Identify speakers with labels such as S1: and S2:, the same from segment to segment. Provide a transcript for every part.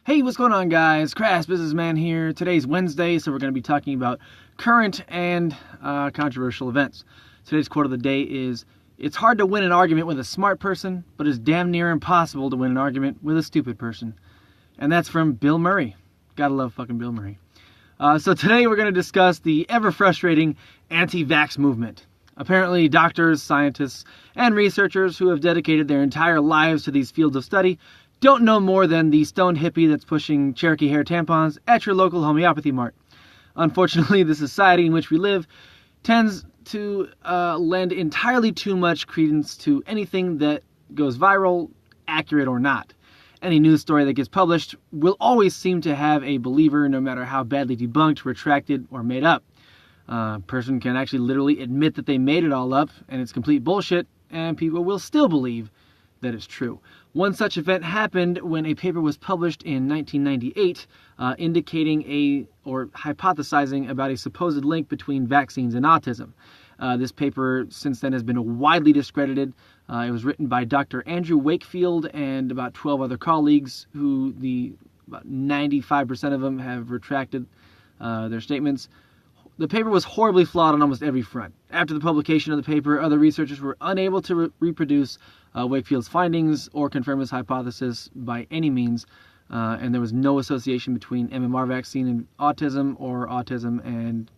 S1: Hey, what's going on, guys? Crass Businessman here. Today's Wednesday, so we're going to be talking about current and controversial events. Today's quote of the day is, "It's hard to win an argument with a smart person, but it's damn near impossible to win an argument with a stupid person." And that's from Bill Murray. Gotta love fucking Bill Murray. So today we're going to discuss the ever-frustrating anti-vax movement. Apparently, doctors, scientists, and researchers who have dedicated their entire lives to these fields of study don't know more than the stoned hippie that's pushing Cherokee hair tampons at your local homeopathy mart. Unfortunately, the society in which we live tends to lend entirely too much credence to anything that goes viral, accurate or not. Any news story that gets published will always seem to have a believer, no matter how badly debunked, retracted, or made up. A person can actually literally admit that they made it all up and it's complete bullshit, and people will still believe that it's true. One such event happened when a paper was published in 1998 indicating or hypothesizing about a supposed link between vaccines and autism. This paper since then has been widely discredited. It was written by Dr. Andrew Wakefield and about 12 other colleagues who about 95% of them have retracted their statements. The paper was horribly flawed on almost every front. After the publication of the paper, other researchers were unable to reproduce Wakefield's findings or confirm his hypothesis by any means, and there was no association between MMR vaccine and autism or autism and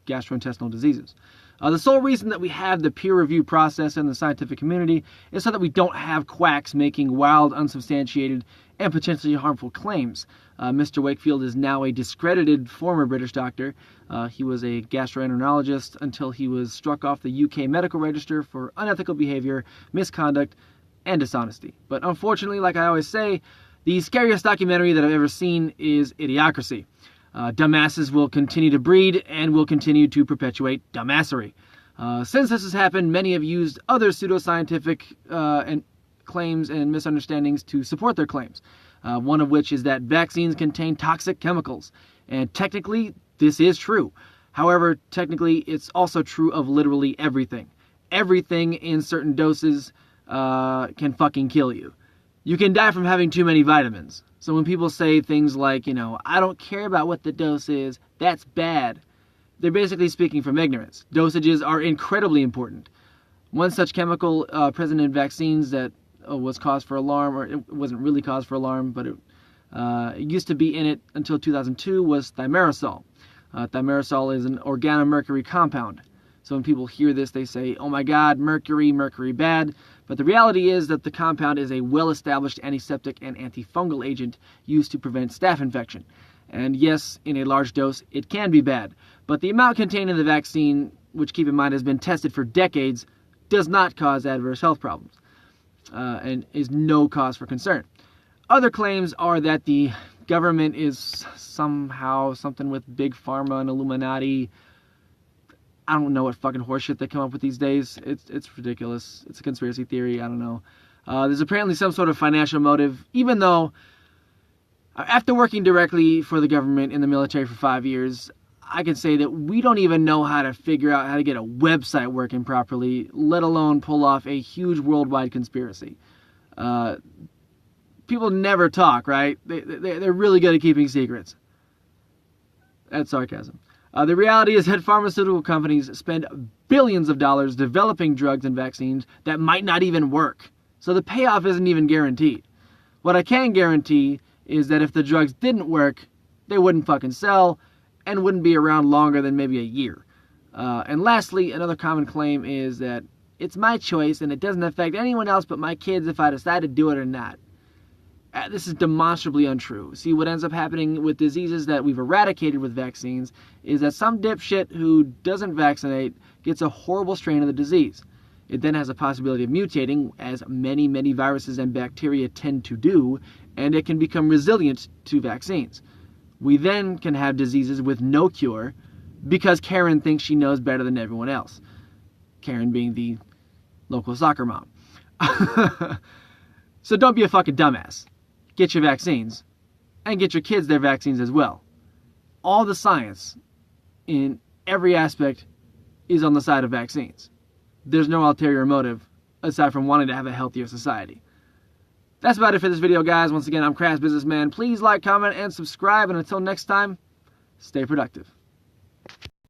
S1: gastrointestinal diseases. The sole reason that we have the peer review process in the scientific community is so that we don't have quacks making wild, unsubstantiated, and potentially harmful claims. Mr. Wakefield is now a discredited former British doctor. He was a gastroenterologist until he was struck off the UK medical register for unethical behavior, misconduct, and dishonesty. But unfortunately, like I always say, the scariest documentary that I've ever seen is Idiocracy. Dumbasses will continue to breed and will continue to perpetuate dumbassery. Since this has happened, many have used other pseudoscientific claims and misunderstandings to support their claims. One of which is that vaccines contain toxic chemicals. And technically, this is true. However, technically, it's also true of literally everything. Everything in certain doses can fucking kill you. You can die from having too many vitamins. So when people say things like, I don't care about what the dose is, that's bad, they're basically speaking from ignorance. Dosages are incredibly important. One such chemical present in vaccines that was cause for alarm, or it wasn't really cause for alarm, but it used to be in it until 2002, was thimerosal. Thimerosal is an organomercury compound. So when people hear this, they say, oh my god, mercury bad. But the reality is that the compound is a well-established antiseptic and antifungal agent used to prevent staph infection. And yes, in a large dose, it can be bad. But the amount contained in the vaccine, which keep in mind has been tested for decades, does not cause adverse health problems. And is no cause for concern. Other claims are that the government is somehow something with Big Pharma and Illuminati. I don't know what fucking horseshit they come up with these days. It's ridiculous. It's a conspiracy theory. I don't know. There's apparently some sort of financial motive, even though after working directly for the government in the military for 5 years, I can say that we don't even know how to figure out how to get a website working properly, let alone pull off a huge worldwide conspiracy. People never talk, right? They're really good at keeping secrets. That's sarcasm. The reality is that pharmaceutical companies spend billions of dollars developing drugs and vaccines that might not even work. So the payoff isn't even guaranteed. What I can guarantee is that if the drugs didn't work, they wouldn't fucking sell and wouldn't be around longer than maybe a year. And lastly, another common claim is that it's my choice and it doesn't affect anyone else but my kids if I decide to do it or not. This is demonstrably untrue. See, what ends up happening with diseases that we've eradicated with vaccines is that some dipshit who doesn't vaccinate gets a horrible strain of the disease. It then has a possibility of mutating, as many, many viruses and bacteria tend to do, and it can become resilient to vaccines. We then can have diseases with no cure because Karen thinks she knows better than everyone else. Karen being the local soccer mom. So don't be a fucking dumbass. Get your vaccines, and get your kids their vaccines as well. All the science in every aspect is on the side of vaccines. There's no ulterior motive aside from wanting to have a healthier society. That's about it for this video, guys. Once again, I'm Crass Businessman. Please like, comment, and subscribe. And until next time, stay productive.